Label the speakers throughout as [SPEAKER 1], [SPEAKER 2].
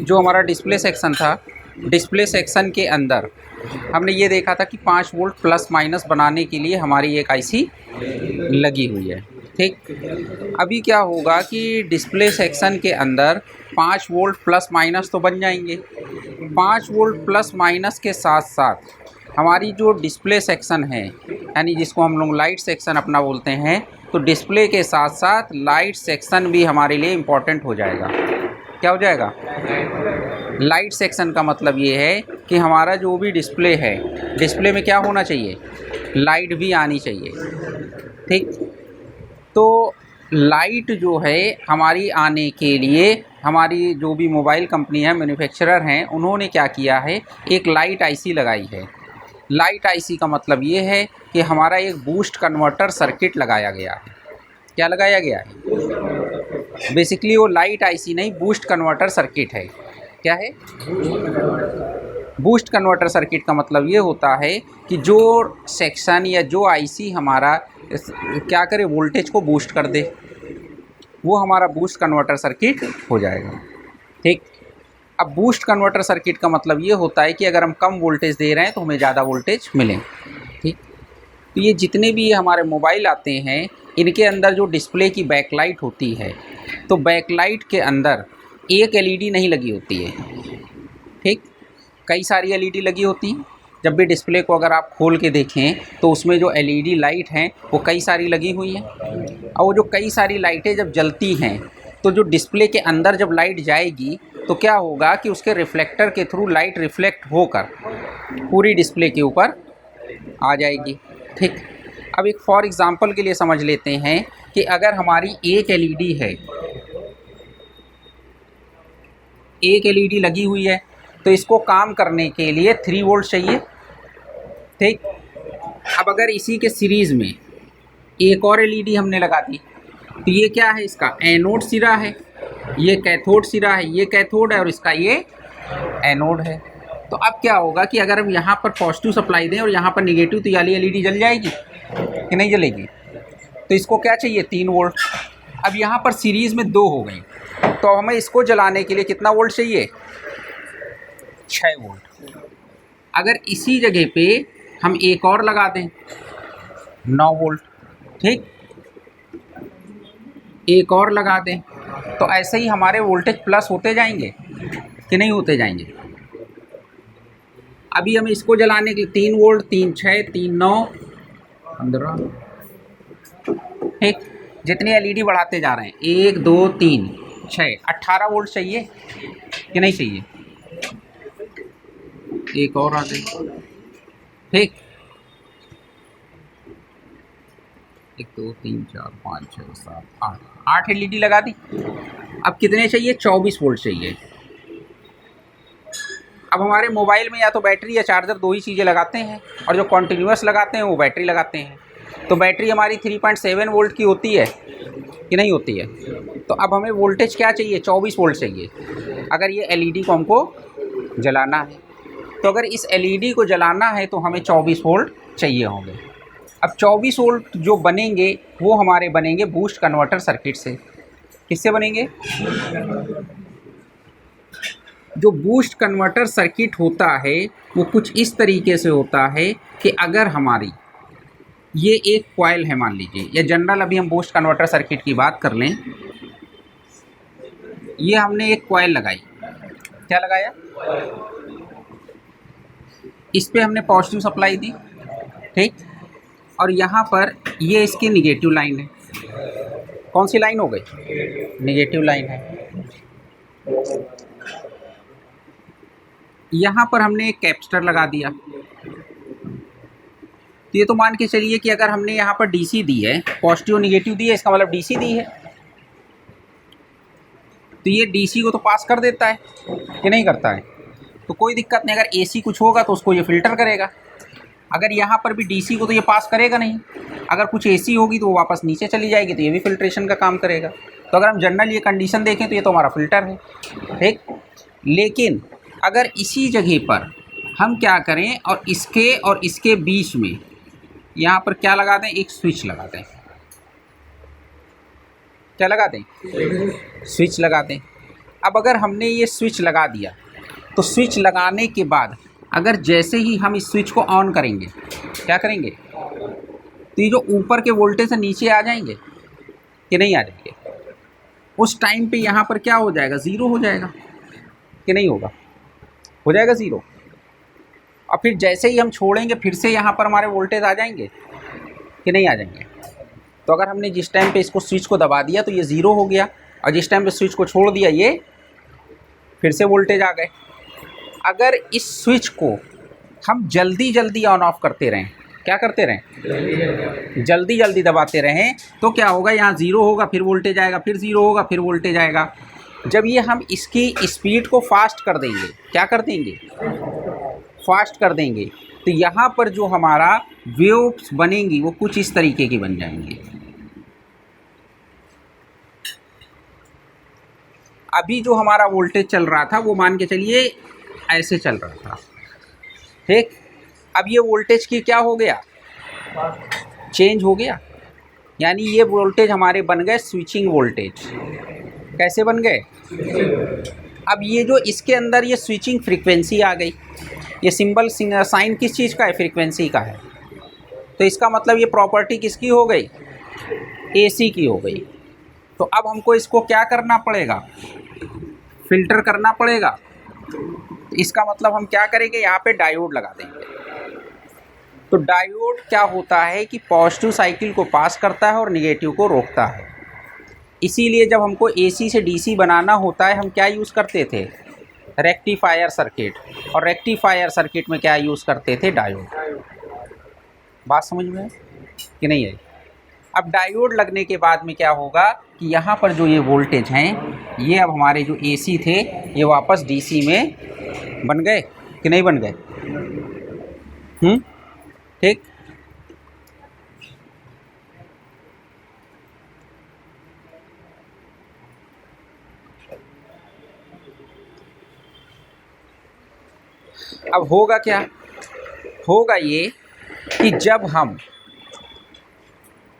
[SPEAKER 1] जो हमारा display section था, डिस्प्ले सेक्शन के अंदर हमने ये देखा था कि 5 वोल्ट प्लस माइनस बनाने के लिए हमारी एक आईसी लगी हुई है। ठीक, अभी क्या होगा कि डिस्प्ले सेक्शन के अंदर 5 वोल्ट प्लस माइनस तो बन जाएंगे। 5 वोल्ट प्लस माइनस के साथ साथ हमारी जो डिस्प्ले सेक्शन है, यानी जिसको हम लोग लाइट सेक्शन अपना बोलते हैं, तो डिस्प्ले के साथ साथ लाइट सेक्शन भी हमारे लिए इम्पॉर्टेंट हो जाएगा। क्या हो जाएगा? लाइट सेक्शन का मतलब ये है कि हमारा जो भी डिस्प्ले है, डिस्प्ले में क्या होना चाहिए? लाइट भी आनी चाहिए। ठीक, तो लाइट जो है हमारी आने के लिए हमारी जो भी मोबाइल कंपनी है, मैन्युफैक्चरर हैं, उन्होंने क्या किया है, एक लाइट आईसी लगाई है। लाइट आईसी का मतलब ये है कि हमारा एक बूस्ट कन्वर्टर सर्किट लगाया गया है। क्या लगाया गया है? बेसिकली वो लाइट आईसी नहीं, बूस्ट कन्वर्टर सर्किट है। क्या है? बूस्ट कन्वर्टर सर्किट का मतलब ये होता है कि जो सेक्शन या जो आईसी हमारा क्या करे, वोल्टेज को बूस्ट कर दे, वो हमारा बूस्ट कन्वर्टर सर्किट हो जाएगा। ठीक, अब बूस्ट कन्वर्टर सर्किट का मतलब ये होता है कि अगर हम कम वोल्टेज दे रहे हैं तो हमें ज़्यादा वोल्टेज मिले। ठीक, तो ये जितने भी हमारे मोबाइल आते हैं, इनके अंदर जो डिस्प्ले की बैकलाइट होती है, तो बैकलाइट के अंदर एक एलईडी नहीं लगी होती है। ठीक, कई सारी एलईडी लगी होती हैं। जब भी डिस्प्ले को अगर आप खोल के देखें तो उसमें जो एलईडी लाइट हैं वो कई सारी लगी हुई हैं, और वो जो कई सारी लाइटें जब जलती हैं तो जो डिस्प्ले के अंदर जब लाइट जाएगी तो क्या होगा कि उसके रिफ्लेक्टर के थ्रू लाइट रिफ्लेक्ट होकर पूरी डिस्प्ले के ऊपर आ जाएगी। ठीक, अब एक फॉर एग्ज़ाम्पल के लिए समझ लेते हैं कि अगर हमारी एक एलईडी है, एक एलईडी लगी हुई है, तो इसको काम करने के लिए 3 वोल्ट चाहिए। ठीक, अब अगर इसी के सीरीज़ में एक और एलईडी हमने लगा दी, तो ये क्या है? इसका एनोड सिरा है, ये कैथोड सिरा है, ये कैथोड है और इसका ये एनोड है। तो अब क्या होगा कि अगर हम यहाँ पर पॉजिटिव सप्लाई दें और यहाँ पर निगेटिव, तो ये एलईडी जल जाएगी कि नहीं जलेगी? तो इसको क्या चाहिए? 3 वोल्ट। अब यहाँ पर सीरीज़ में 2 हो गई, तो हमें इसको जलाने के लिए कितना वोल्ट चाहिए? 6 वोल्ट। अगर इसी जगह पे हम एक और लगा दें 9 वोल्ट, ठीक, एक और लगा दें, तो ऐसे ही हमारे वोल्टेज प्लस होते जाएंगे कि नहीं होते जाएंगे? अभी हम इसको जलाने के 3 वोल्ट, 3 6, 3 9, 15, ठीक, जितनी एलईडी बढ़ाते जा रहे हैं, 1 2 3 6, 18 वोल्ट चाहिए कि नहीं चाहिए? एक और आ गई। ठीक, 1 2 3 4 5 6 7 8, 8 एलईडी लगा दी। अब कितने चाहिए? 24 वोल्ट चाहिए। अब हमारे मोबाइल में या तो बैटरी या चार्जर, 2 ही चीज़ें लगाते हैं, और जो कॉन्टिन्यूस लगाते हैं वो बैटरी लगाते हैं। तो बैटरी हमारी 3.7 वोल्ट की होती है कि नहीं होती है? तो अब हमें वोल्टेज क्या चाहिए? 24 वोल्ट चाहिए, अगर ये एलईडी को हमको जलाना है। तो अगर इस एलईडी को जलाना है तो हमें 24 वोल्ट चाहिए होंगे। अब 24 वोल्ट जो बनेंगे वो हमारे बनेंगे बूस्ट कन्वर्टर सर्किट से। किससे बनेंगे? जो बूस्ट कन्वर्टर सर्किट होता है वो कुछ इस तरीके से होता है कि अगर हमारी ये एक कॉइल है, मान लीजिए, या जनरल अभी हम बूस्ट कन्वर्टर सर्किट की बात कर लें, ये हमने एक कॉइल लगाई। क्या लगाया? इस पे हमने पॉजिटिव सप्लाई दी, ठीक, और यहाँ पर ये इसकी निगेटिव लाइन है। कौन सी लाइन हो गई? निगेटिव लाइन है। यहाँ पर हमने एक कैपेसिटर लगा दिया। तो ये तो मान के चलिए कि अगर हमने यहाँ पर डीसी दी है, पॉजिटिव निगेटिव दी है, इसका मतलब डीसी दी है, तो ये डीसी को तो पास कर देता है कि नहीं करता है? तो कोई दिक्कत नहीं। अगर एसी कुछ होगा तो उसको ये फ़िल्टर करेगा। अगर यहाँ पर भी डीसी को तो ये पास करेगा नहीं। अगर कुछ एसी होगी तो वो वापस नीचे चली जाएगी, तो ये भी फिल्ट्रेशन का काम करेगा। तो अगर हम जनरल ये कंडीशन देखें तो ये तो हमारा फ़िल्टर है, ठीक। लेकिन अगर इसी जगह पर हम क्या करें और इसके बीच में यहाँ पर क्या लगा दें? एक स्विच लगा दें। क्या लगा दें? स्विच लगा दें। अब अगर हमने ये स्विच लगा दिया तो स्विच लगाने के बाद अगर जैसे ही हम इस स्विच को ऑन करेंगे, क्या करेंगे, तो ये जो ऊपर के वोल्टेज से नीचे आ जाएंगे कि नहीं आ जाएंगे? उस टाइम पे यहाँ पर क्या हो जाएगा, ज़ीरो हो जाएगा कि नहीं होगा? हो जाएगा ज़ीरो। और फिर जैसे ही हम छोड़ेंगे फिर से यहाँ पर हमारे वोल्टेज आ जाएंगे कि नहीं आ जाएंगे? तो अगर हमने जिस टाइम पे इसको स्विच को दबा दिया तो ये ज़ीरो हो गया, और जिस टाइम पे स्विच को छोड़ दिया ये फिर से वोल्टेज आ गए। अगर इस स्विच को हम जल्दी जल्दी ऑन ऑफ करते रहें, क्या करते रहें, जल्दी जल्दी दबाते रहें, तो क्या होगा, यहाँ ज़ीरो होगा, फिर वोल्टेज आएगा, फिर ज़ीरो होगा, फिर वोल्टेज आएगा। जब ये हम इसकी स्पीड को फास्ट कर देंगे, क्या कर देंगे, फास्ट कर देंगे, तो यहाँ पर जो हमारा वेव्स बनेंगी वो कुछ इस तरीके की बन जाएंगी। अभी जो हमारा वोल्टेज चल रहा था वो मान के चलिए ऐसे चल रहा था, ठीक। अब ये वोल्टेज की क्या हो गया, चेंज हो गया, यानी ये वोल्टेज हमारे बन गए स्विचिंग वोल्टेज। कैसे बन गए? अब ये जो इसके अंदर ये स्विचिंग फ्रीक्वेंसी आ गई, ये सिंबल साइन किस चीज़ का है, फ्रीक्वेंसी का है। तो इसका मतलब ये प्रॉपर्टी किसकी हो गई, एसी की हो गई। तो अब हमको इसको क्या करना पड़ेगा, फिल्टर करना पड़ेगा। तो इसका मतलब हम क्या करेंगे, यहाँ पे डायोड लगा देंगे। तो डायोड क्या होता है कि पॉजिटिव साइकिल को पास करता है और निगेटिव को रोकता है। इसीलिए जब हमको एसी से डीसी बनाना होता है हम क्या यूज़ करते थे, रेक्टिफायर सर्किट, और रेक्टिफायर सर्किट में क्या यूज़ करते थे, डायोड। बात समझ में कि नहीं है? अब डायोड लगने के बाद में क्या होगा कि यहाँ पर जो ये वोल्टेज हैं ये अब हमारे जो एसी थे ये वापस डीसी में बन गए कि नहीं बन गए? ठीक। अब होगा क्या, होगा ये कि जब हम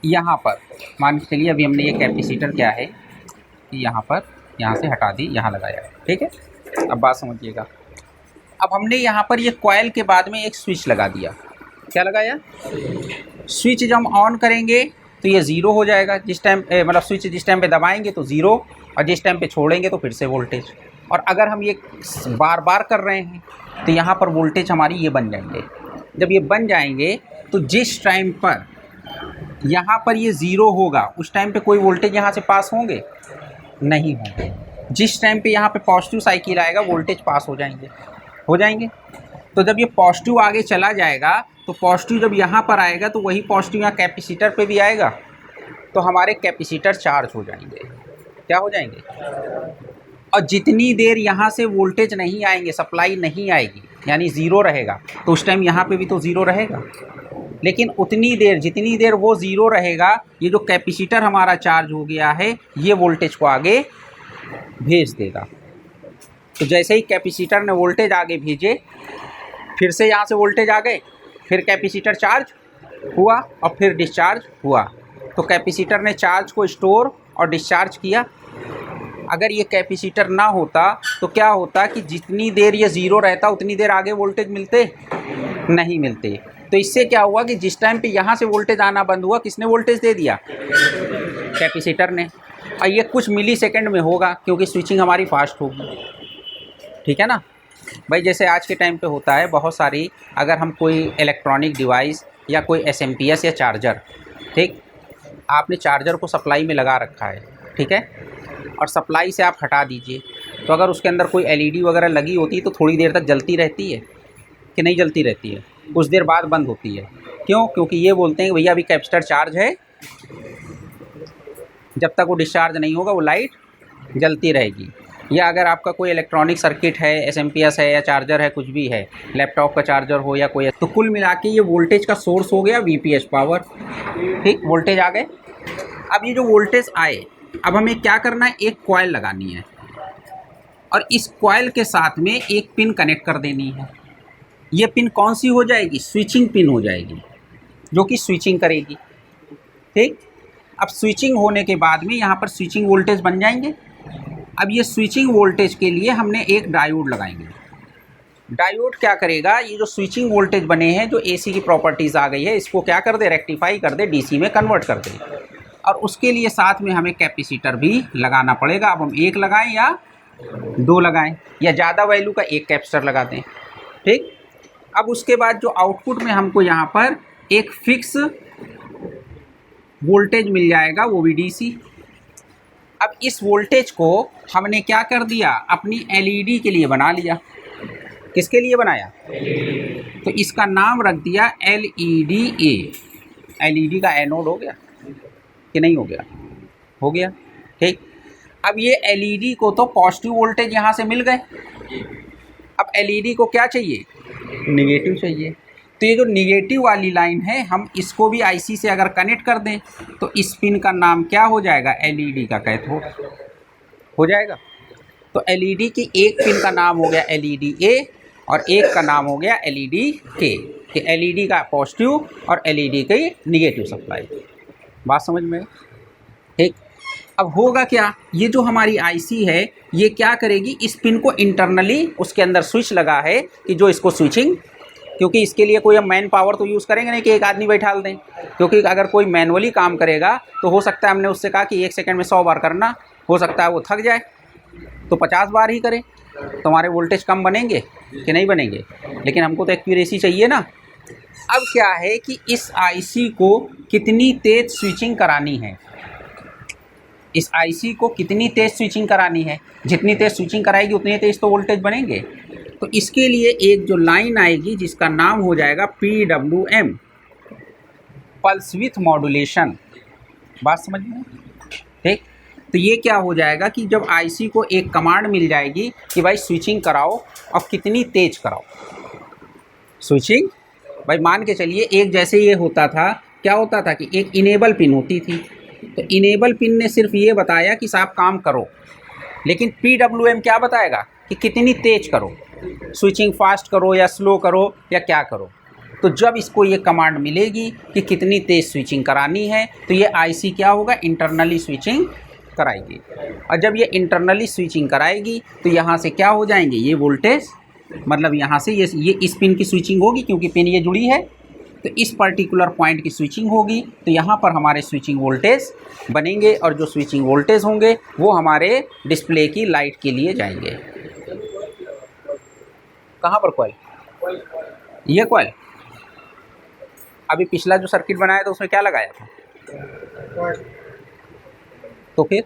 [SPEAKER 1] यहाँ पर मान के चलिए, अभी हमने ये कैपेसिटर क्या है कि यहाँ पर, यहाँ से हटा दी, यहाँ लगाया, ठीक है। अब बात समझिएगा। अब हमने यहाँ पर ये कॉइल के बाद में एक स्विच लगा दिया, क्या लगाया, स्विच जब हम ऑन करेंगे तो ये ज़ीरो हो जाएगा, जिस टाइम मतलब स्विच जिस टाइम पे दबाएंगे तो ज़ीरो, और जिस टाइम पे छोड़ेंगे तो फिर से वोल्टेज। और अगर हम ये बार बार कर रहे हैं तो यहाँ पर वोल्टेज हमारी ये बन जाएंगे। जब ये बन जाएंगे तो जिस टाइम पर यहाँ पर ये ज़ीरो होगा उस टाइम पे कोई वोल्टेज यहाँ से पास होंगे, नहीं होंगे। जिस टाइम पे यहाँ पे पॉजिटिव साइकिल आएगा वोल्टेज पास हो जाएंगे, हो जाएंगे। तो जब ये पॉजिटिव आगे चला जाएगा तो पॉजिटिव जब यहाँ पर आएगा तो वही पॉजिटिव यहाँ कैपेसिटर पे भी आएगा, तो हमारे कैपेसिटर चार्ज हो जाएंगे। क्या हो जाएंगे? और जितनी देर यहाँ से वोल्टेज नहीं आएंगे, सप्लाई नहीं आएगी, यानी ज़ीरो रहेगा, तो उस टाइम यहाँ पे भी तो ज़ीरो रहेगा। लेकिन उतनी देर, जितनी देर वो ज़ीरो रहेगा, ये जो कैपेसिटर हमारा चार्ज हो गया है ये वोल्टेज को आगे भेज देगा। तो जैसे ही कैपेसिटर ने वोल्टेज आगे भेजे, फिर से यहाँ से वोल्टेज आ गए, फिर कैपेसिटर चार्ज हुआ और फिर डिस्चार्ज हुआ। तो कैपेसिटर ने चार्ज को स्टोर और डिस्चार्ज किया। अगर ये कैपेसिटर ना होता तो क्या होता कि जितनी देर ये ज़ीरो रहता उतनी देर आगे वोल्टेज मिलते नहीं मिलते। तो इससे क्या हुआ कि जिस टाइम पे यहाँ से वोल्टेज आना बंद हुआ, किसने वोल्टेज दे दिया? कैपेसिटर ने। और ये कुछ मिली सेकेंड में होगा क्योंकि स्विचिंग हमारी फास्ट होगी, ठीक है ना भाई। जैसे आज के टाइम पे होता है बहुत सारी, अगर हम कोई इलेक्ट्रॉनिक डिवाइस या कोई एसएमपीएस या चार्जर, ठीक, आपने चार्जर को सप्लाई में लगा रखा है, ठीक है, और सप्लाई से आप हटा दीजिए, तो अगर उसके अंदर कोई एलईडी वगैरह लगी होती है तो थोड़ी देर तक जलती रहती है कि नहीं जलती रहती है, कुछ देर बाद बंद होती है। क्यों? क्योंकि ये बोलते हैं कि भैया अभी कैपेसिटर चार्ज है, जब तक वो डिस्चार्ज नहीं होगा वो लाइट जलती रहेगी। या अगर आपका कोई इलेक्ट्रॉनिक सर्किट है, एसएमपीएस है या चार्जर है, कुछ भी है, लैपटॉप का चार्जर हो या कोई, तो कुल मिला के ये वोल्टेज का सोर्स हो गया वीपीएस पावर, ठीक, वोल्टेज आ गए। अब ये जो वोल्टेज आए, अब हमें क्या करना है, एक कॉइल लगानी है और इस कॉइल के साथ में एक पिन कनेक्ट कर देनी है। ये पिन कौन सी हो जाएगी? स्विचिंग पिन हो जाएगी, जो कि स्विचिंग करेगी, ठीक। अब स्विचिंग होने के बाद में यहाँ पर स्विचिंग वोल्टेज बन जाएंगे अब ये स्विचिंग वोल्टेज के लिए हमने एक डायोड लगाएंगे। डायोड क्या करेगा, ये जो स्विचिंग वोल्टेज बने हैं, जो एसी की प्रॉपर्टीज़ आ गई है, इसको क्या कर दे, रेक्टिफाई कर दे, डीसी में कन्वर्ट कर दे। और उसके लिए साथ में हमें कैपेसिटर भी लगाना पड़ेगा। अब हम एक लगाएं या दो लगाएं, या ज़्यादा वैल्यू का एक कैपेसिटर लगा दें। ठीक। अब उसके बाद जो आउटपुट में हमको यहाँ पर एक फिक्स वोल्टेज मिल जाएगा, वो भी डीसी। अब इस वोल्टेज को हमने क्या कर दिया, अपनी एलईडी के लिए बना लिया। किसके लिए बनाया, तो इसका नाम रख दिया एलईडी ए। एलईडी का एनोड हो गया कि नहीं हो गया, हो गया। ठीक। अब ये एलईडी को तो पॉजिटिव वोल्टेज यहाँ से मिल गए। अब एलईडी को क्या चाहिए, निगेटिव चाहिए। तो ये जो निगेटिव वाली लाइन है, हम इसको भी आईसी से अगर कनेक्ट कर दें तो इस पिन का नाम क्या हो जाएगा, एलईडी का कैथोड हो जाएगा। तो एलईडी की एक पिन का नाम हो गया एलईडी ए और एक का नाम हो गया एलईडी के, कि एलईडी का पॉजिटिव और एलईडी की निगेटिव सप्लाई। बात समझ में। ठीक। अब होगा क्या, ये जो हमारी आईसी है ये क्या करेगी, इस पिन को इंटरनली उसके अंदर स्विच लगा है कि जो इसको स्विचिंग, क्योंकि इसके लिए कोई हम मैन पावर तो यूज़ करेंगे नहीं कि एक आदमी बैठा दें, क्योंकि अगर कोई मैनुअली काम करेगा तो हो सकता है, हमने उससे कहा कि 1 सेकंड में 100 बार करना, हो सकता है वो थक जाए तो 50 बार ही करे, तो हमारे वोल्टेज कम बनेंगे कि नहीं बनेंगे। लेकिन हमको तो एक्यूरेसी चाहिए ना। अब क्या है कि इस आईसी को कितनी तेज़ स्विचिंग करानी है, इस आईसी को कितनी तेज़ स्विचिंग करानी है, जितनी तेज़ स्विचिंग कराएगी उतनी तेज़ तो वोल्टेज बनेंगे। तो इसके लिए एक जो लाइन आएगी जिसका नाम हो जाएगा PWM, पल्स विथ मॉड्यूलेशन। बात समझ में। ठीक। तो ये क्या हो जाएगा कि जब आईसी को एक कमांड मिल जाएगी कि भाई स्विचिंग कराओ और कितनी तेज कराओ स्विचिंग। भाई मान के चलिए एक जैसे ये होता था, क्या होता था कि एक इनेबल पिन होती थी, तो इनेबल पिन ने सिर्फ ये बताया कि साहब काम करो, लेकिन PWM क्या बताएगा कि कितनी तेज करो, स्विचिंग फास्ट करो या स्लो करो या क्या करो। तो जब इसको ये कमांड मिलेगी कि कितनी तेज़ स्विचिंग करानी है, तो ये आईसी क्या होगा, इंटरनली स्विचिंग कराएगी। और जब ये इंटरनली स्विचिंग कराएगी तो यहाँ से क्या हो जाएंगे, ये वोल्टेज, मतलब यहाँ से ये इस पिन की स्विचिंग होगी, क्योंकि पिन ये जुड़ी है, तो इस पर्टिकुलर पॉइंट की स्विचिंग होगी, तो यहाँ पर हमारे स्विचिंग वोल्टेज बनेंगे और जो स्विचिंग वोल्टेज होंगे वो हमारे डिस्प्ले की लाइट के लिए जाएंगे। कहाँ पर कॉइल, ये कॉइल। अभी पिछला जो सर्किट बनाया था उसमें क्या लगाया था, तो फिर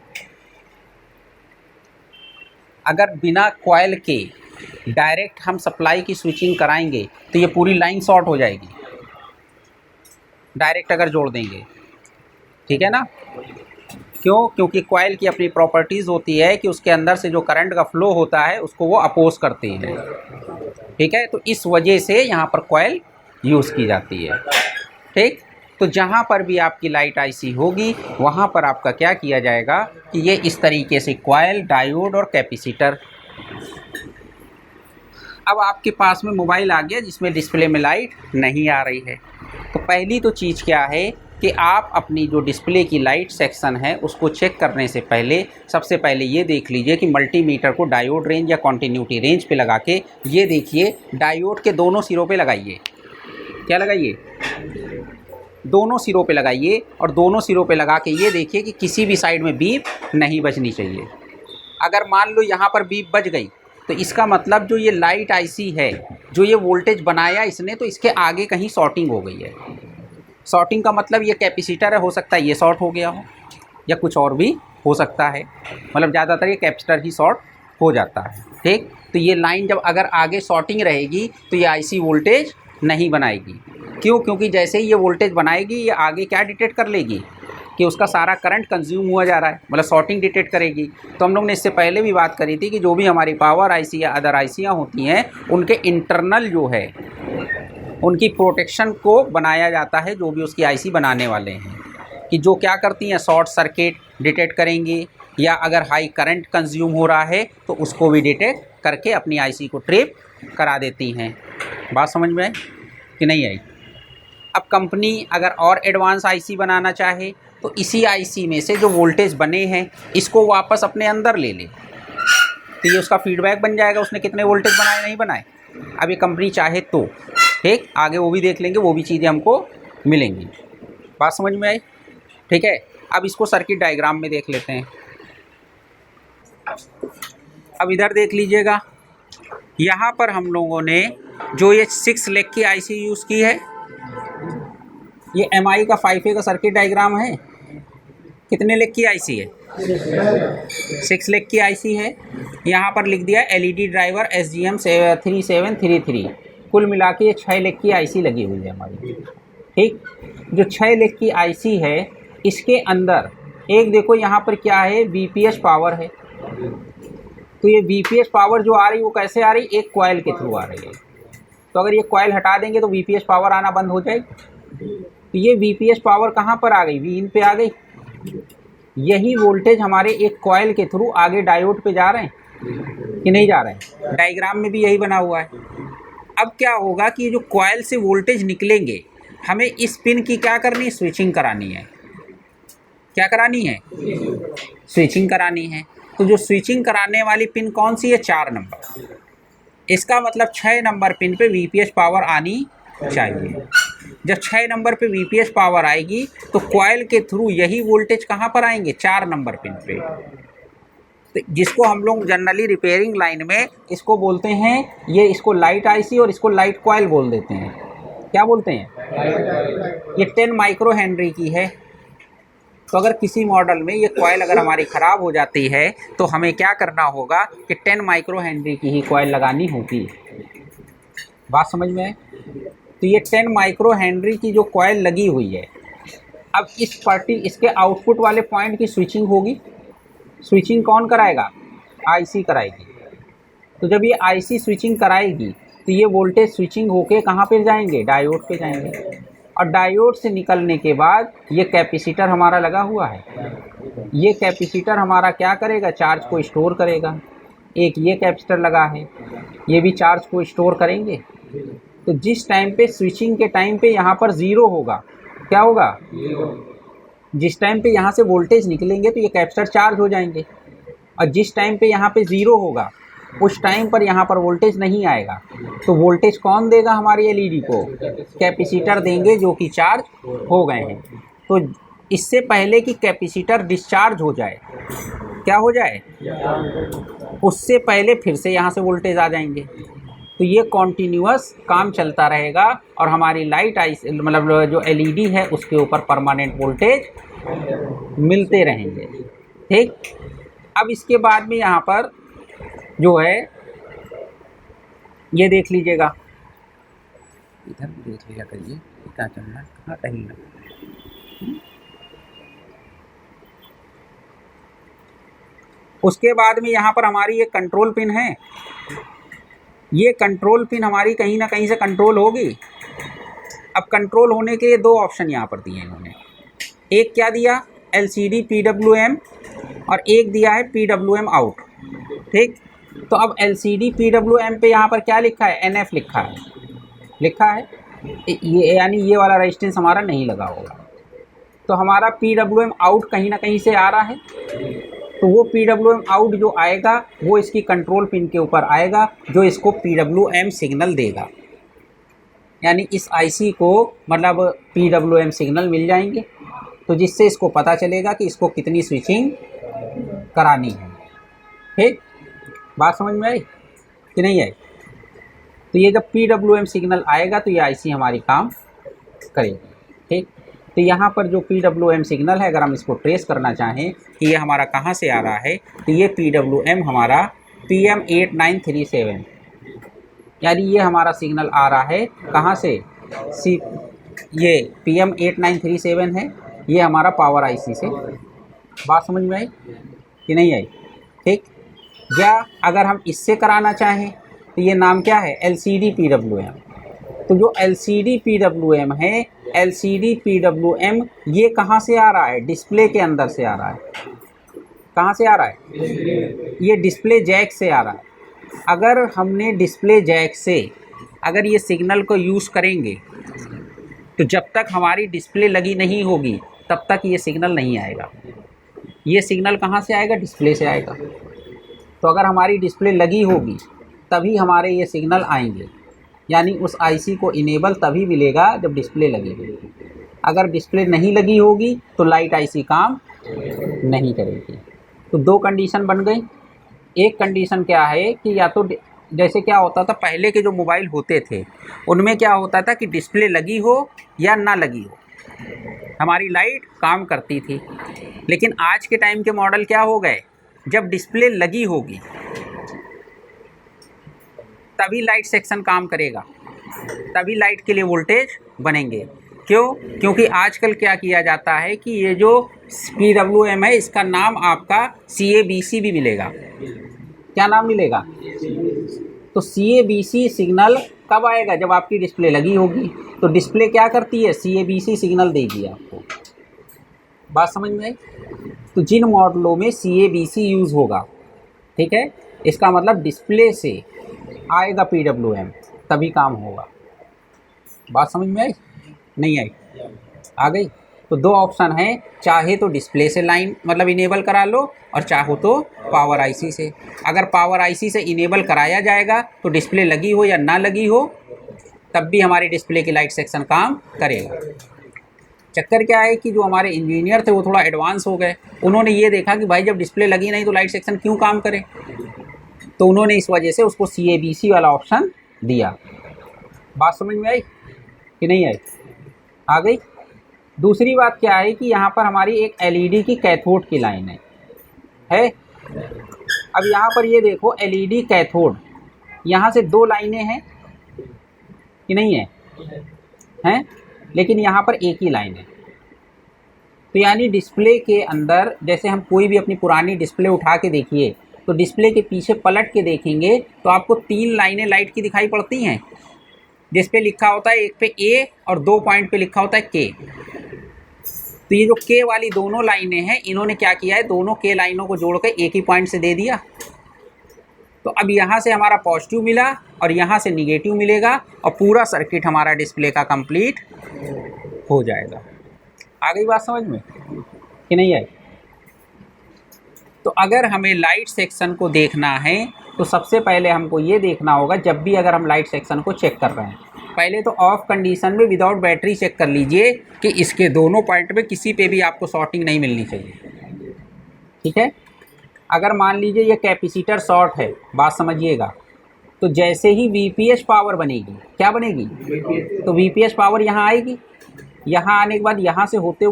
[SPEAKER 1] अगर बिना कॉइल के डायरेक्ट हम सप्लाई की स्विचिंग कराएंगे तो ये पूरी लाइन शॉर्ट हो जाएगी, डायरेक्ट अगर जोड़ देंगे। ठीक है ना। क्यों, क्योंकि कॉइल की अपनी प्रॉपर्टीज़ होती है कि उसके अंदर से जो करंट का फ्लो होता है उसको वो अपोज करते हैं। ठीक है। तो इस वजह से यहाँ पर कॉइल यूज़ की जाती है। ठीक। तो जहाँ पर भी आपकी लाइट आईसी होगी वहाँ पर आपका क्या किया जाएगा कि ये इस तरीके से कॉइल, डायोड और कैपेसिटर। अब आपके पास में मोबाइल आ गया जिसमें डिस्प्ले में लाइट नहीं आ रही है, तो पहली तो चीज़ क्या है कि आप अपनी जो डिस्प्ले की लाइट सेक्शन है उसको चेक करने से पहले सबसे पहले ये देख लीजिए कि मल्टीमीटर को डायोड रेंज या कॉन्टिन्यूटी रेंज पे लगा के ये देखिए, डायोड के दोनों सिरों पे लगाइए। क्या लगाइए, दोनों सिरों पे लगाइए, और दोनों सिरों पे लगा के ये देखिए कि किसी भी साइड में बीप नहीं बजनी चाहिए। अगर मान लो यहाँ पर बीप बज गई तो इसका मतलब जो ये लाइट आईसी है, जो ये वोल्टेज बनाया इसने, तो इसके आगे कहीं शॉर्टिंग हो गई है। शॉर्टिंग का मतलब ये कैपेसिटर है, हो सकता है ये शॉर्ट हो गया हो या कुछ और भी हो सकता है, मतलब ज़्यादातर ये कैपेसिटर ही शॉर्ट हो जाता है। ठीक। तो ये लाइन जब अगर आगे शॉर्टिंग रहेगी तो ये आईसी वोल्टेज नहीं बनाएगी। क्यों, क्योंकि जैसे ही ये वोल्टेज बनाएगी ये आगे क्या डिटेक्ट कर लेगी कि उसका सारा करंट कंज्यूम हुआ जा रहा है, मतलब शॉर्टिंग डिटेक्ट करेगी। तो हम लोग ने इससे पहले भी बात करी थी कि जो भी हमारी पावर आईसी या अदर आईसियाँ होती हैं उनके इंटरनल जो है उनकी प्रोटेक्शन को बनाया जाता है, जो भी उसकी आईसी बनाने वाले हैं, कि जो क्या करती हैं, शॉर्ट सर्किट डिटेक्ट करेंगी, या अगर हाई करंट कंज्यूम हो रहा है तो उसको भी डिटेक्ट करके अपनी आईसी को ट्रिप करा देती हैं। बात समझ में आई कि नहीं आई। अब कंपनी अगर और एडवांस आईसी बनाना चाहे तो इसी आईसी में से जो वोल्टेज बने हैं इसको वापस अपने अंदर ले ले, तो ये उसका फीडबैक बन जाएगा उसने कितने वोल्टेज बनाए नहीं बनाए। अब ये कंपनी चाहे तो ठीक आगे वो भी देख लेंगे, वो भी चीज़ें हमको मिलेंगी। बात समझ में आई? ठीक है, अब इसको सर्किट डायग्राम में देख लेते हैं। अब इधर देख लीजिएगा, यहाँ पर हम लोगों ने जो ये 6 लेग की आईसी यूज़ की है, ये एमआई का 5A का सर्किट डायग्राम है। कितने लेग की आईसी है? 6 लेग की आईसी है। यहाँ पर लिख दिया एलईडी ड्राइवर SGM 3733। कुल मिला के ये 6 लेग की आईसी लगी हुई है हमारी। ठीक, जो 6 लेग की आईसी है इसके अंदर एक देखो यहाँ पर क्या है, VPS पावर है। तो ये VPS पावर जो आ रही वो कैसे आ रही? एक कॉइल के थ्रू आ रही है। तो अगर ये कॉइल हटा देंगे तो VPS पावर आना बंद हो जाएगी। तो ये VPS पावर कहाँ पर आ गई? Vin पे आ गई। यही वोल्टेज हमारे एक कॉइल के थ्रू आगे डायोड पे जा रहे हैं कि नहीं जा रहे हैं? डायग्राम में भी यही बना हुआ है। अब क्या होगा कि ये जो कॉइल से वोल्टेज निकलेंगे, हमें इस पिन की क्या करनी है? स्विचिंग करानी है। क्या करानी है? स्विचिंग करानी है। तो जो स्विचिंग कराने वाली पिन कौन सी है? 4 नंबर। इसका मतलब 6 नंबर पिन पे VPS पावर आनी चाहिए। जब 6 नंबर पे VPS पावर आएगी तो कॉइल के थ्रू यही वोल्टेज कहाँ पर आएंगे? 4 नंबर पिन पे। तो जिसको हम लोग जनरली रिपेयरिंग लाइन में इसको बोलते हैं, ये इसको लाइट आईसी और इसको लाइट कॉइल बोल देते हैं। क्या बोलते हैं? ये 10 माइक्रो हेनरी की है। तो अगर किसी मॉडल में ये कॉइल अगर हमारी ख़राब हो जाती है तो हमें क्या करना होगा कि 10 माइक्रो हेनरी की ही कॉइल लगानी होगी। बात समझ में है? तो ये 10 माइक्रो हेनरी की जो कॉइल लगी हुई है, अब इसके आउटपुट वाले पॉइंट की स्विचिंग होगी। स्विचिंग कौन कराएगा? आईसी कराएगी। तो जब ये आईसी स्विचिंग कराएगी तो ये वोल्टेज स्विचिंग होके कहाँ पे जाएंगे? डायोड पे जाएंगे। और डायोड से निकलने के बाद ये कैपेसिटर हमारा लगा हुआ है। ये कैपेसिटर हमारा क्या करेगा? चार्ज को स्टोर करेगा। एक ये कैपेसिटर लगा है, ये भी चार्ज को स्टोर करेंगे। तो जिस टाइम पे स्विचिंग के टाइम पे यहाँ पर ज़ीरो होगा, क्या होगा? जिस टाइम पे यहाँ से वोल्टेज निकलेंगे तो ये कैपेसिटर चार्ज हो जाएंगे। और जिस टाइम पे यहाँ पे ज़ीरो होगा उस टाइम पर यहाँ पर वोल्टेज नहीं आएगा। तो वोल्टेज कौन देगा? हमारी एलईडी को कैपेसिटर देंगे जो कि चार्ज हो गए हैं। तो इससे पहले कि कैपेसिटर डिस्चार्ज हो जाए, क्या हो जाए? उससे पहले फिर से यहाँ से वोल्टेज आ जाएंगे। तो ये कॉन्टीन्यूअस काम चलता रहेगा और हमारी लाइट आई मतलब जो एलईडी है उसके ऊपर परमानेंट वोल्टेज मिलते रहेंगे। ठीक, अब इसके बाद में यहाँ पर जो है ये देख लीजिएगा, इधर देख लिया करिए क्या चल रहा है, कहाँ टहलना। उसके बाद में यहाँ पर हमारी एक कंट्रोल पिन है। ये कंट्रोल पिन हमारी कहीं ना कहीं से कंट्रोल होगी। अब कंट्रोल होने के लिए 2 ऑप्शन यहाँ पर दिए इन्होंने। एक क्या दिया? LCD PWM और एक दिया है PWM आउट। ठीक, तो अब LCD PWM पे यहाँ पर क्या लिखा है? NF लिखा है। ये यानी ये वाला रेजिस्टेंस हमारा नहीं लगा होगा। तो हमारा PWM आउट कहीं ना कहीं से आ रहा है। तो वो PWM आउट जो आएगा वो इसकी कंट्रोल पिन के ऊपर आएगा जो इसको PWM सिग्नल देगा। यानी इस आईसी को मतलब PWM सिग्नल मिल जाएंगे, तो जिससे इसको पता चलेगा कि इसको कितनी स्विचिंग करानी है। ठीक, बात समझ में आई कि नहीं आई? तो ये जब PWM सिग्नल आएगा तो ये आईसी हमारी काम करेगी। ठीक, तो यहाँ पर जो PWM सिग्नल है अगर हम इसको ट्रेस करना चाहें कि ये हमारा कहाँ से आ रहा है, तो ये PWM हमारा PM8937, यानी ये हमारा सिग्नल आ रहा है कहाँ से? ये PM8937 है, ये हमारा पावर आईसी से। बात समझ में आई कि नहीं आई? ठीक, या अगर हम इससे कराना चाहें तो ये नाम क्या है? LCD PWM। तो जो LCD PWM है, LCD PWM ये कहाँ से आ रहा है? डिस्प्ले के अंदर से आ रहा है। कहाँ से आ रहा है? ये डिस्प्ले जैक से आ रहा है। अगर हमने डिस्प्ले जैक से अगर ये सिग्नल को यूज़ करेंगे तो जब तक हमारी डिस्प्ले लगी नहीं होगी तब तक ये सिग्नल नहीं आएगा। ये सिग्नल कहाँ से आएगा? डिस्प्ले से आएगा। तो अगर हमारी डिस्प्ले लगी होगी तभी हमारे ये सिग्नल आएंगे, यानी उस आईसी को इनेबल तभी मिलेगा जब डिस्प्ले लगेगी। अगर डिस्प्ले नहीं लगी होगी तो लाइट आईसी काम नहीं करेगी। तो दो कंडीशन बन गई। एक कंडीशन क्या है कि या तो जैसे क्या होता था पहले के जो मोबाइल होते थे उनमें क्या होता था कि डिस्प्ले लगी हो या ना लगी हो, हमारी लाइट काम करती थी। लेकिन आज के टाइम के मॉडल क्या हो गए, जब डिस्प्ले लगी होगी तभी लाइट सेक्शन काम करेगा, तभी लाइट के लिए वोल्टेज बनेंगे। क्यों? क्योंकि आजकल क्या किया जाता है कि ये जो PWM है इसका नाम आपका CABC भी मिलेगा। क्या नाम मिलेगा? तो CABC सिग्नल कब आएगा? जब आपकी डिस्प्ले लगी होगी। तो डिस्प्ले क्या करती है? CABC सिग्नल देगी आपको। बात समझ में आई? तो जिन मॉडलों में CABC यूज़ होगा, ठीक है, इसका मतलब डिस्प्ले से आएगा PWM तभी काम होगा। बात समझ में आई? नहीं आई? आ गई? तो दो ऑप्शन हैं, चाहे तो डिस्प्ले से लाइन मतलब इनेबल करा लो और चाहो तो पावर आईसी से। अगर पावर आईसी से इनेबल कराया जाएगा तो डिस्प्ले लगी हो या ना लगी हो तब भी हमारी डिस्प्ले की लाइट सेक्शन काम करेगा। चक्कर क्या है कि जो हमारे इंजीनियर थे वो थोड़ा एडवांस हो गए। उन्होंने ये देखा कि भाई जब डिस्प्ले लगी नहीं तो लाइट सेक्शन क्यों काम करे, तो उन्होंने इस वजह से उसको CABC वाला ऑप्शन दिया। बात समझ में आई कि नहीं आई? आ गई? दूसरी बात क्या है कि यहाँ पर हमारी एक LED की कैथोड की लाइन है। अब यहाँ पर ये देखो LED कैथोड, यहाँ से दो लाइनें हैं कि नहीं है? हैं, लेकिन यहाँ पर एक ही लाइन है। तो यानी डिस्प्ले के अंदर जैसे हम कोई भी अपनी पुरानी डिस्प्ले उठा के देखिए तो डिस्प्ले के पीछे पलट के देखेंगे तो आपको तीन लाइनें लाइट की दिखाई पड़ती हैं, जिस पे लिखा होता है एक पे A और दो पॉइंट पे लिखा होता है K। तो ये जो K वाली दोनों लाइनें हैं इन्होंने क्या किया है, दोनों K लाइनों को जोड़ कर एक ही पॉइंट से दे दिया। तो अब यहाँ से हमारा पॉजिटिव मिला और यहाँ से निगेटिव मिलेगा और पूरा सर्किट हमारा डिस्प्ले का कंप्लीट हो जाएगा। आ गई बात समझ में कि नहीं आई? तो अगर हमें लाइट सेक्शन को देखना है तो सबसे पहले हमको ये देखना होगा, जब भी अगर हम लाइट सेक्शन को चेक कर रहे हैं पहले तो ऑफ कंडीशन में विदाउट बैटरी चेक कर लीजिए कि इसके दोनों पॉइंट में किसी पे भी आपको शॉर्टिंग नहीं मिलनी चाहिए। ठीक है? अगर मान लीजिए ये कैपेसिटर शॉर्ट है, बात समझिएगा, तो जैसे ही VPH पावर बनेगी, क्या बनेगी? तो VPH पावर यहाँ आएगी, यहाँ आने के बाद यहाँ से होते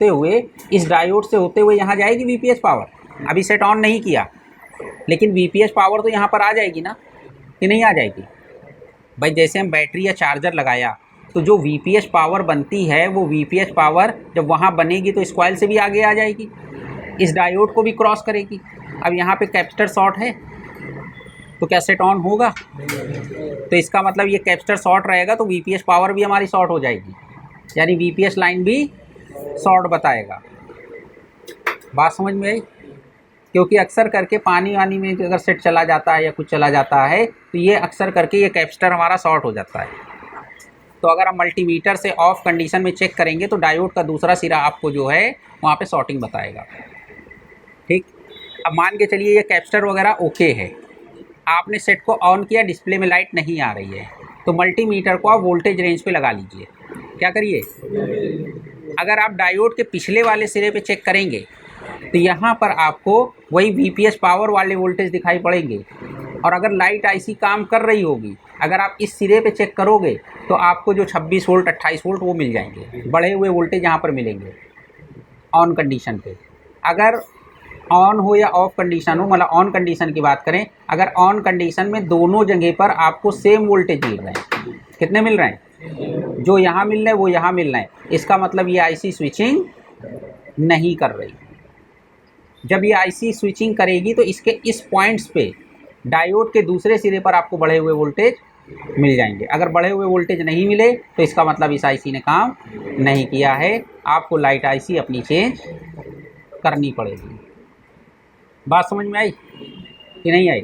[SPEAKER 1] हुए इस डायोड से होते हुए यहाँ जाएगी VPH पावर। अभी सेट ऑन नहीं किया लेकिन VPH पावर तो यहाँ पर आ जाएगी ना, कि नहीं आ जाएगी? भाई जैसे हम बैटरी या चार्जर लगाया तो जो VPH पावर बनती है वो VPH पावर जब वहाँ बनेगी तो इस कॉइल से भी आगे आ जाएगी, इस डायोड को भी क्रॉस करेगी। अब यहाँ पे कैपेसिटर शॉर्ट है तो क्या सेट ऑन होगा? तो इसका मतलब ये कैपेसिटर शॉर्ट रहेगा तो VPH पावर भी हमारी शॉर्ट हो जाएगी, यानी VPH लाइन भी शॉर्ट बताएगा। बात समझ में आई? क्योंकि अक्सर करके पानी वानी में अगर सेट चला जाता है या कुछ चला जाता है तो ये अक्सर करके ये कैपेसिटर हमारा शॉर्ट हो जाता है। तो अगर हम मल्टीमीटर से ऑफ कंडीशन में चेक करेंगे तो डायोड का दूसरा सिरा आपको जो है वहाँ पे शॉर्टिंग बताएगा। ठीक, अब मान के चलिए ये कैपेसिटर वगैरह ओके है, आपने सेट को ऑन किया, डिस्प्ले में लाइट नहीं आ रही है, तो मल्टीमीटर को आप वोल्टेज रेंज पे लगा लीजिए। क्या करिए, अगर आप डायोड के पिछले वाले सिरे पे चेक करेंगे तो यहाँ पर आपको वही VPH पावर वाले वोल्टेज दिखाई पड़ेंगे। और अगर लाइट आईसी काम कर रही होगी, अगर आप इस सिरे पे चेक करोगे तो आपको जो 26 वोल्ट 28 वोल्ट वो मिल जाएंगे, बढ़े हुए वोल्टेज यहाँ पर मिलेंगे ऑन कंडीशन पे। अगर ऑन हो या ऑफ कंडीशन हो, मतलब ऑन कंडीशन की बात करें, अगर ऑन कंडीशन में दोनों जगह पर आपको सेम वोल्टेज मिल रहे हैं, कितने मिल रहे हैं? जो यहाँ मिल रहे हैं वो यहाँ मिल रहे हैं, इसका मतलब ये आईसी स्विचिंग नहीं कर रही। जब ये आईसी स्विचिंग करेगी तो इसके इस पॉइंट्स पे डायोड के दूसरे सिरे पर आपको बढ़े हुए वोल्टेज मिल जाएंगे। अगर बढ़े हुए वोल्टेज नहीं मिले तो इसका मतलब इस आईसी ने काम नहीं किया है, आपको लाइट आईसी अपनी चेंज करनी पड़ेगी। बात समझ में आई कि नहीं आई?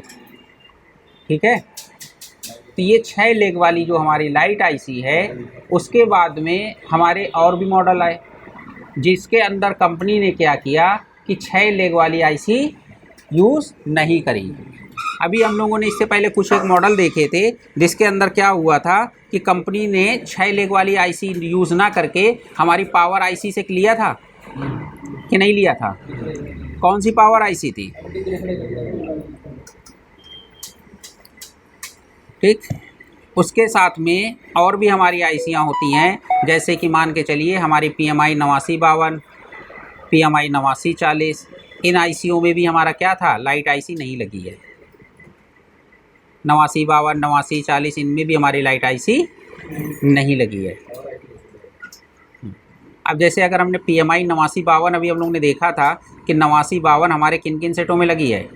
[SPEAKER 1] ठीक है, तो ये 6 लेग वाली जो हमारी लाइट आईसी है, उसके बाद में हमारे और भी मॉडल आए जिसके अंदर कंपनी ने क्या किया कि 6 लेग वाली आईसी यूज़ नहीं करी। अभी हम लोगों ने इससे पहले कुछ एक मॉडल देखे थे जिसके अंदर क्या हुआ था कि कंपनी ने 6 लेग वाली आईसी यूज़ ना करके हमारी पावर आईसी से लिया था कि नहीं लिया था। कौन सी पावर आईसी थी? ठीक, उसके साथ में और भी हमारी आईसियाँ होती हैं, जैसे कि मान के चलिए हमारी PMI 8952, PMI 8940, इन आईसीयों में भी हमारा क्या था, लाइट आईसी नहीं लगी है। 8952, 8940 इनमें भी हमारी लाइट आईसी नहीं लगी है। अब जैसे अगर हमने PMI 8952 अभी हम लोगों ने देखा था कि 8952 हमारे किन किन सेटों में लगी है,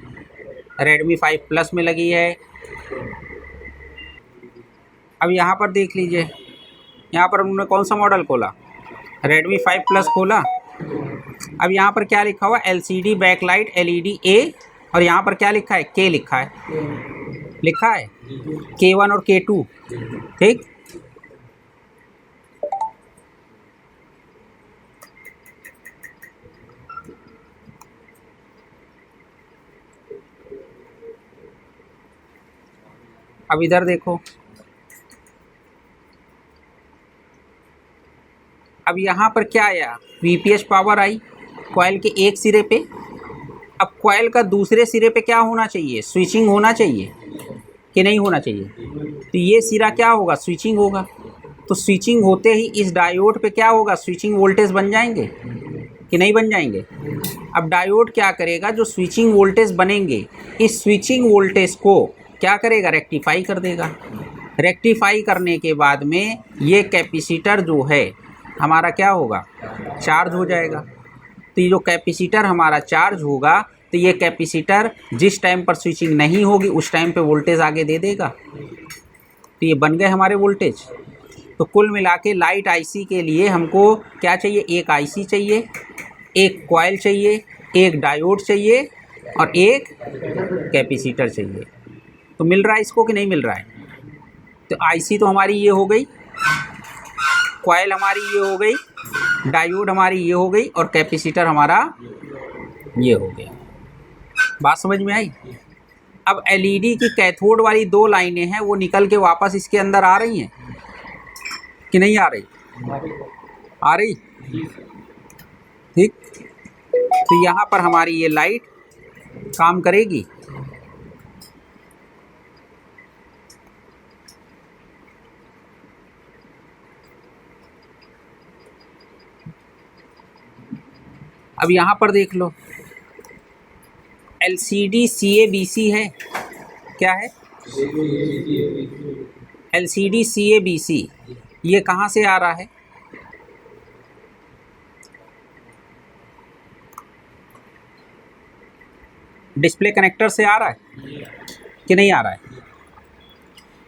[SPEAKER 1] Redmi 5 Plus में लगी है। अब यहाँ पर देख लीजिए, यहाँ पर हमने कौन सा मॉडल खोला, Redmi 5 Plus खोला। अब यहाँ पर क्या लिखा हुआ, LCD बैकलाइट LED A, और यहाँ पर क्या लिखा है, K लिखा है, K1 और K2। ठीक, अब इधर देखो, अब यहाँ पर क्या आया, VPH पावर आई कॉइल के एक सिरे पे। अब कॉइल का दूसरे सिरे पे क्या होना चाहिए, स्विचिंग होना चाहिए कि नहीं होना चाहिए। तो ये सिरा क्या होगा, स्विचिंग होगा। तो स्विचिंग होते ही इस डायोड पे क्या होगा, स्विचिंग वोल्टेज बन जाएंगे कि नहीं बन जाएंगे। अब डायोड क्या करेगा, जो स्विचिंग वोल्टेज बनेंगे, इस स्विचिंग वोल्टेज को क्या करेगा, रेक्टिफाई कर देगा। रेक्टिफाई करने के बाद में ये कैपेसिटर जो है हमारा क्या होगा, चार्ज हो जाएगा। तो ये जो कैपेसिटर हमारा चार्ज होगा, तो ये कैपेसिटर जिस टाइम पर स्विचिंग नहीं होगी उस टाइम पे वोल्टेज आगे दे देगा। तो ये बन गए हमारे वोल्टेज। तो कुल मिला के लाइट आईसी के लिए हमको क्या चाहिए, एक आईसी चाहिए, एक कॉइल चाहिए, एक डायोड चाहिए और एक कैपेसिटर चाहिए। तो मिल रहा है इसको कि नहीं मिल रहा है। तो आईसी तो हमारी ये हो गई, कॉइल हमारी ये हो गई, डायोड हमारी ये हो गई और कैपेसिटर हमारा ये हो गया। बात समझ में आई। अब एलईडी की कैथोड वाली 2 लाइनें हैं, वो निकल के वापस इसके अंदर आ रही हैं कि नहीं आ रही, आ रही। ठीक, तो यहाँ पर हमारी ये लाइट काम करेगी। अब यहाँ पर देख लो, LCD CABC है, क्या है, LCD CABC, ये कहाँ से आ रहा है, डिस्प्ले कनेक्टर से आ रहा है कि नहीं आ रहा है।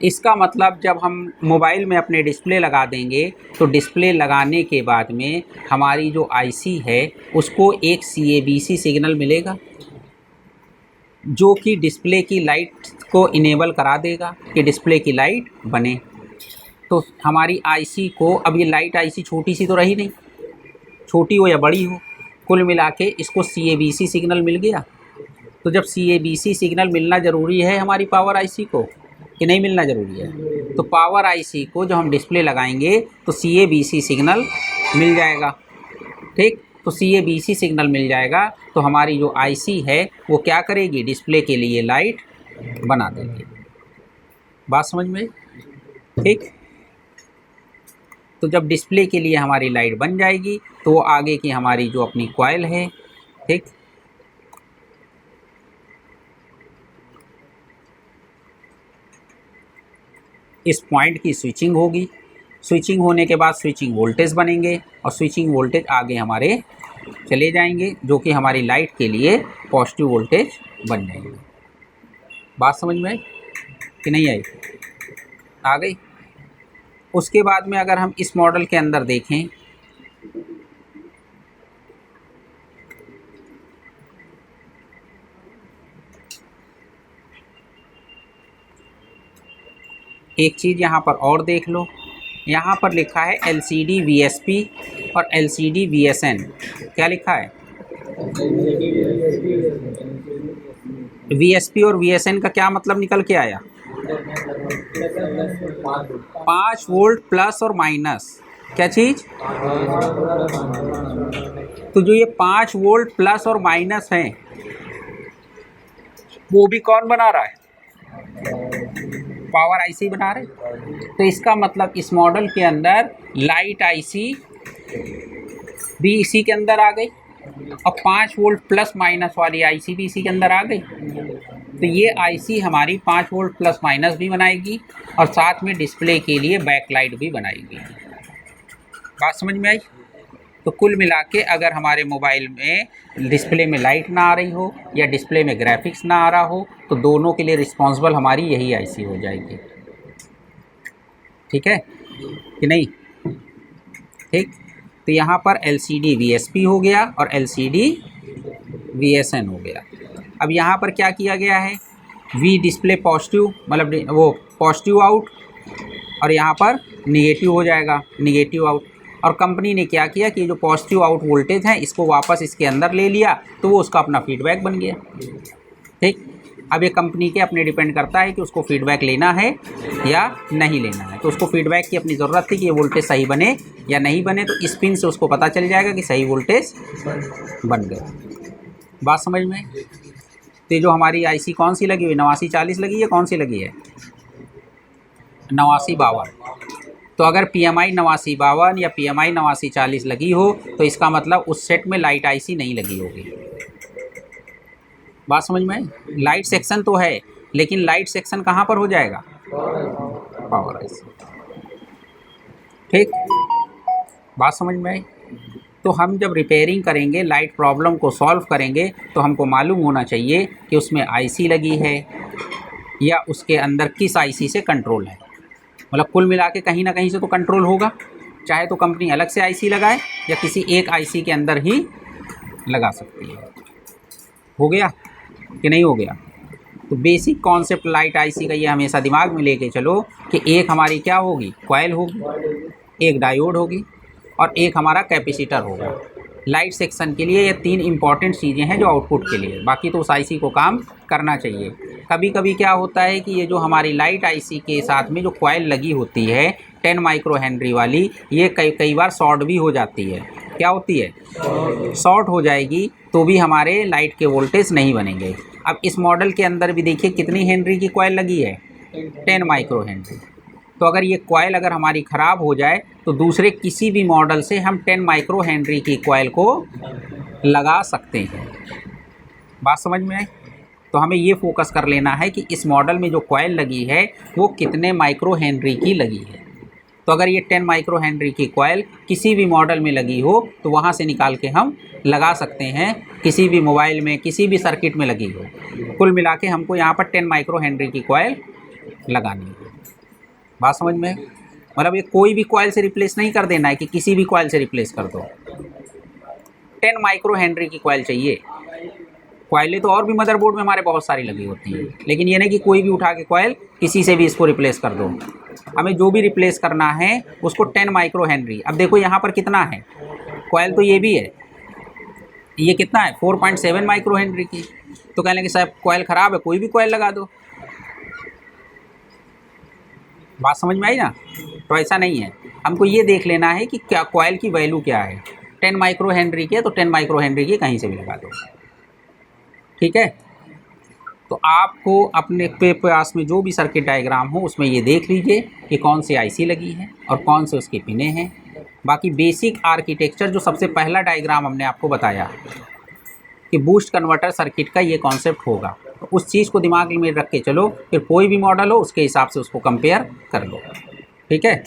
[SPEAKER 1] इसका मतलब जब हम मोबाइल में अपने डिस्प्ले लगा देंगे तो डिस्प्ले लगाने के बाद में हमारी जो आईसी है उसको एक CABC सिग्नल मिलेगा जो कि डिस्प्ले की लाइट को इनेबल करा देगा कि डिस्प्ले की लाइट बने। तो हमारी आईसी को, अब ये लाइट आईसी छोटी सी तो रही नहीं, छोटी हो या बड़ी हो, कुल मिला के इसको CABC सिग्नल मिल गया। तो जब CABC सिग्नल मिलना ज़रूरी है हमारी पावर आईसी को कि नहीं मिलना ज़रूरी है, तो पावर आईसी को जब हम डिस्प्ले लगाएंगे तो CABC सिग्नल मिल जाएगा। ठीक, तो CABC सिग्नल मिल जाएगा तो हमारी जो आईसी है वो क्या करेगी, डिस्प्ले के लिए लाइट बना देगी। बात समझ में। ठीक, तो जब डिस्प्ले के लिए हमारी लाइट बन जाएगी तो वो आगे की हमारी जो अपनी कॉइल है, ठीक, इस पॉइंट की स्विचिंग होगी। स्विचिंग होने के बाद स्विचिंग वोल्टेज बनेंगे और स्विचिंग वोल्टेज आगे हमारे चले जाएंगे जो कि हमारी लाइट के लिए पॉजिटिव वोल्टेज बन जाएंगे। बात समझ में आई कि नहीं आई, आ गई। उसके बाद में अगर हम इस मॉडल के अंदर देखें, एक चीज़ यहाँ पर और देख लो, यहाँ पर लिखा है LCD VSP और LCD VSN। क्या लिखा है, VSP और VSN का क्या मतलब निकल के आया? 5 वोल्ट प्लस और माइनस, क्या चीज़? तो जो ये 5 वोल्ट प्लस और माइनस हैं वो भी कौन बना रहा है? पावर आईसी बना रहे। तो इसका मतलब इस मॉडल के अंदर लाइट आईसी भी इसी के अंदर आ गई और 5 वोल्ट प्लस माइनस वाली आईसी भी इसी के अंदर आ गई। तो ये आईसी हमारी 5 वोल्ट प्लस माइनस भी बनाएगी और साथ में डिस्प्ले के लिए बैकलाइट भी बनाएगी। बात समझ में आई? तो कुल मिला के अगर हमारे मोबाइल में डिस्प्ले में लाइट ना आ रही हो या डिस्प्ले में ग्राफिक्स ना आ रहा हो तो दोनों के लिए रिस्पॉन्सिबल हमारी यही आईसी हो जाएगी। ठीक है कि नहीं? ठीक। तो यहाँ पर LCD VSP हो गया और LCD VSN हो गया। अब यहाँ पर क्या किया गया है? V डिस्प्ले पॉजिटिव, मतलब वो पॉजिटिव आउट, और यहाँ पर निगेटिव हो जाएगा, निगेटिव आउट। और कंपनी ने क्या किया कि जो पॉजिटिव आउट वोल्टेज है इसको वापस इसके अंदर ले लिया तो वो उसका अपना फीडबैक बन गया। ठीक। अब ये कंपनी के अपने डिपेंड करता है कि उसको फीडबैक लेना है या नहीं लेना है। तो उसको फीडबैक की अपनी ज़रूरत थी कि ये वोल्टेज सही बने या नहीं बने, तो इस पिन से उसको पता चल जाएगा कि सही वोल्टेज बन गया। बात समझ में? तो ये जो हमारी आईसी कौन सी लगी हुई, 8940 लगी है, कौन सी लगी है? 8952। तो अगर PMI 8952 या PMI 8940 लगी हो तो इसका मतलब उस सेट में लाइट आईसी नहीं लगी होगी। बात समझ में? लाइट सेक्शन तो है लेकिन लाइट सेक्शन कहाँ पर हो जाएगा? Power IC. ठीक। बात समझ में आई? तो हम जब रिपेयरिंग करेंगे, लाइट प्रॉब्लम को सॉल्व करेंगे तो हमको मालूम होना चाहिए कि उसमें आईसी लगी है या उसके अंदर किस आईसी से कंट्रोल है। मतलब कुल मिला के कहीं ना कहीं से तो कंट्रोल होगा, चाहे तो कंपनी अलग से आईसी लगाए या किसी एक आईसी के अंदर ही लगा सकती है। हो गया कि नहीं हो गया? तो बेसिक कॉन्सेप्ट लाइट आईसी का ये हमेशा दिमाग में लेके चलो कि एक हमारी क्या होगी? कॉइल होगी, एक डायोड होगी और एक हमारा कैपेसिटर होगा। लाइट सेक्शन के लिए ये 3 इंपॉर्टेंट चीज़ें हैं जो आउटपुट के लिए, बाकी तो उस आईसी को काम करना चाहिए। कभी कभी क्या होता है कि ये जो हमारी लाइट आईसी के साथ में जो कॉइल लगी होती है 10 माइक्रो हेनरी वाली, ये कई बार शॉर्ट भी हो जाती है। क्या होती है? शॉर्ट हो जाएगी तो भी हमारे लाइट के वोल्टेज नहीं बनेंगे। अब इस मॉडल के अंदर भी देखिए कितनी हेनरी की कॉइल लगी है? 10 माइक्रो हेनरी। तो अगर ये कॉइल अगर हमारी ख़राब हो जाए तो दूसरे किसी भी मॉडल से हम 10 माइक्रो हेनरी की कॉइल को लगा सकते हैं। बात समझ में आई? तो हमें ये फोकस कर लेना है कि इस मॉडल में जो कॉइल लगी है वो कितने माइक्रो हेनरी की लगी है। तो अगर ये 10 माइक्रो हेनरी की कॉइल किसी भी मॉडल में लगी हो तो वहाँ से निकाल के हम लगा सकते हैं, किसी भी मोबाइल में किसी भी सर्किट में लगी हो। कुल मिला के हमको यहाँ पर 10 माइक्रो हेनरी की कॉइल लगानी है। बात समझ में? मतलब ये कोई भी कॉइल से रिप्लेस नहीं कर देना है कि किसी भी कॉइल से रिप्लेस कर दो। 10 माइक्रो हेनरी की कॉइल चाहिए। कॉइलें तो और भी मदरबोर्ड में हमारे बहुत सारी लगी होती हैं, लेकिन ये नहीं कि कोई भी उठा के कॉइल किसी से भी इसको रिप्लेस कर दो। हमें जो भी रिप्लेस करना है उसको 10 माइक्रो हेनरी। अब देखो यहाँ पर कितना है कॉइल, तो ये भी है, ये कितना है? 4.7 माइक्रो हेनरी की। तो कहने कि साहब कॉइल ख़राब है, कोई भी कॉइल लगा दो। बात समझ में आई ना? तो ऐसा नहीं है, हमको ये देख लेना है कि क्या कॉइल की वैल्यू क्या है। 10 माइक्रो हेनरी की है तो 10 माइक्रो हेनरी की कहीं से भी लगा दो। ठीक है? तो आपको अपने पास में जो भी सर्किट डायग्राम हो उसमें ये देख लीजिए कि कौन सी आईसी लगी है और कौन से उसके पिने हैं। बाकी बेसिक आर्किटेक्चर जो सबसे पहला डायग्राम हमने आपको बताया कि बूस्ट कन्वर्टर सर्किट का ये कॉन्सेप्ट होगा, तो उस चीज़ को दिमाग में रख के चलो, फिर कोई भी मॉडल हो उसके हिसाब से उसको कंपेयर कर लो। ठीक है?